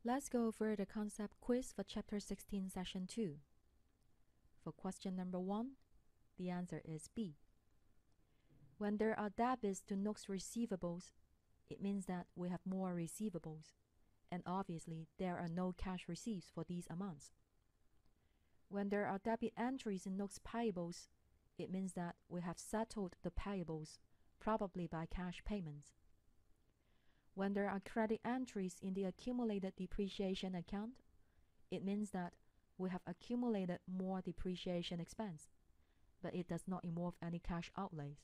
Let's go over the concept quiz for Chapter 16, Session 2. For question number 1, the answer is B. When there are debits to notes receivables, it means that we have more receivables, and obviously there are no cash receipts for these amounts. When there are debit entries in notes payables, it means that we have settled the payables, probably by cash payments. When there are credit entries in the accumulated depreciation account, it means that we have accumulated more depreciation expense, but it does not involve any cash outlays.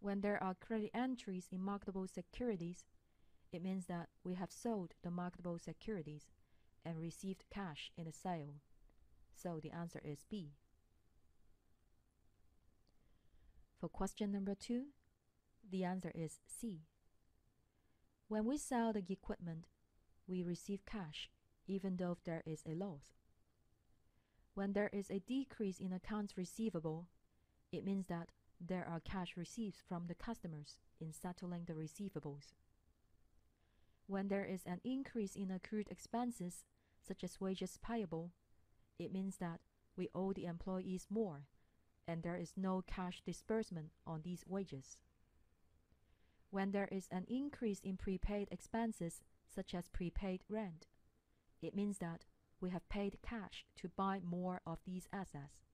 When there are credit entries in marketable securities, it means that we have sold the marketable securities and received cash in the sale. So the answer is B. For question number 2, the answer is C. When we sell the equipment, we receive cash even though there is a loss. When there is a decrease in accounts receivable, it means that there are cash receipts from the customers in settling the receivables. When there is an increase in accrued expenses, such as wages payable, it means that we owe the employees more, and there is no cash disbursement on these wages. When there is an increase in prepaid expenses, such as prepaid rent, it means that we have paid cash to buy more of these assets.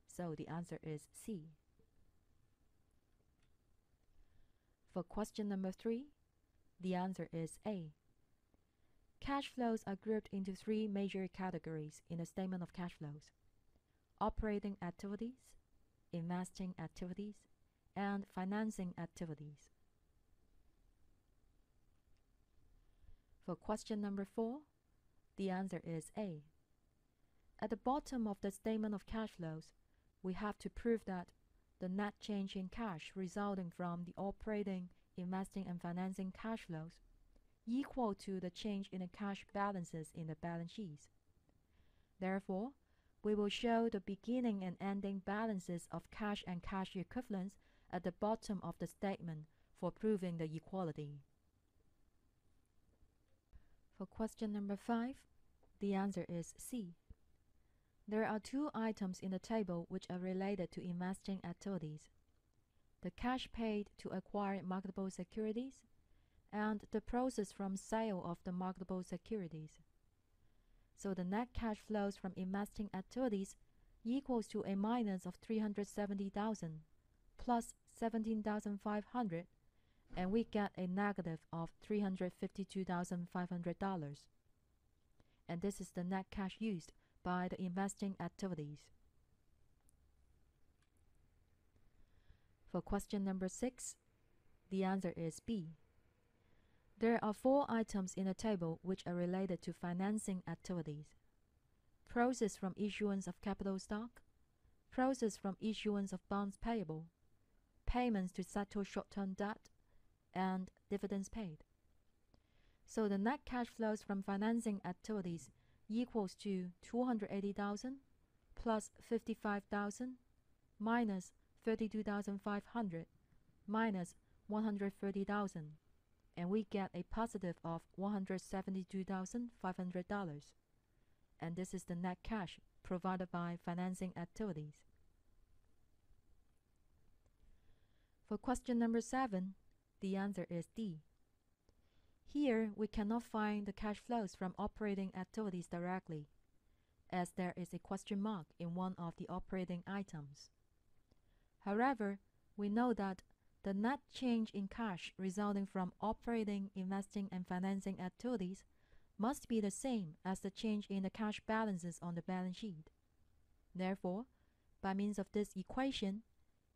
So the answer is C. For question number 3, the answer is A. Cash flows are grouped into 3 major categories in the statement of cash flows: operating activities, investing activities, and financing activities. For question number 4, the answer is A. At the bottom of the statement of cash flows, we have to prove that the net change in cash resulting from the operating, investing, and financing cash flows equal to the change in the cash balances in the balance sheets. Therefore, we will show the beginning and ending balances of cash and cash equivalents at the bottom of the statement for proving the equality. For question number 5, the answer is C. There are 2 items in the table which are related to investing activities: the cash paid to acquire marketable securities and the proceeds from sale of the marketable securities. So the net cash flows from investing activities equals to a minus of 370,000 plus 17,500, and we get a negative of $352,500. And this is the net cash used by the investing activities. For question number 6, the answer is B. There are 4 items in the table which are related to financing activities: proceeds from issuance of capital stock, proceeds from issuance of bonds payable, payments to settle short-term debt, and dividends paid. So the net cash flows from financing activities equals to 280,000 plus 55,000 minus 32,500 minus 130,000, and we get a positive of $172,500. And this is the net cash provided by financing activities. For question number 7, the answer is D. Here, we cannot find the cash flows from operating activities directly, as there is a question mark in one of the operating items. However, we know that the net change in cash resulting from operating, investing, and financing activities must be the same as the change in the cash balances on the balance sheet. Therefore, by means of this equation,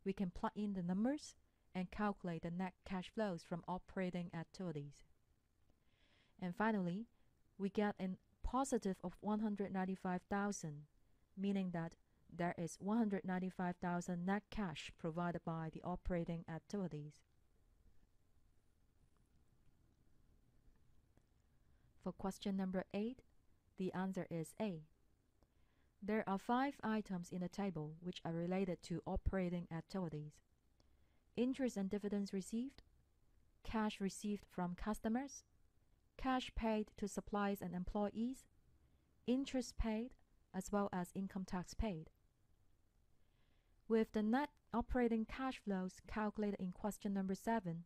we can plug in the numbers and calculate the net cash flows from operating activities. And finally, we get a positive of 195,000, meaning that there is 195,000 net cash provided by the operating activities. For question number 8, the answer is A. There are 5 items in the table which are related to operating activities: interest and dividends received, cash received from customers, cash paid to suppliers and employees, interest paid, as well as income tax paid. With the net operating cash flows calculated in question number 7,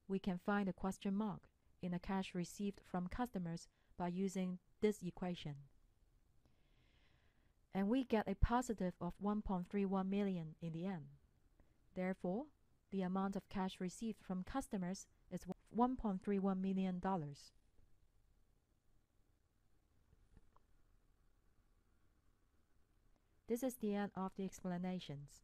we can find the question mark in the cash received from customers by using this equation. And we get a positive of 1.31 million in the end. Therefore, the amount of cash received from customers is $1.31 million. This is the end of the explanations.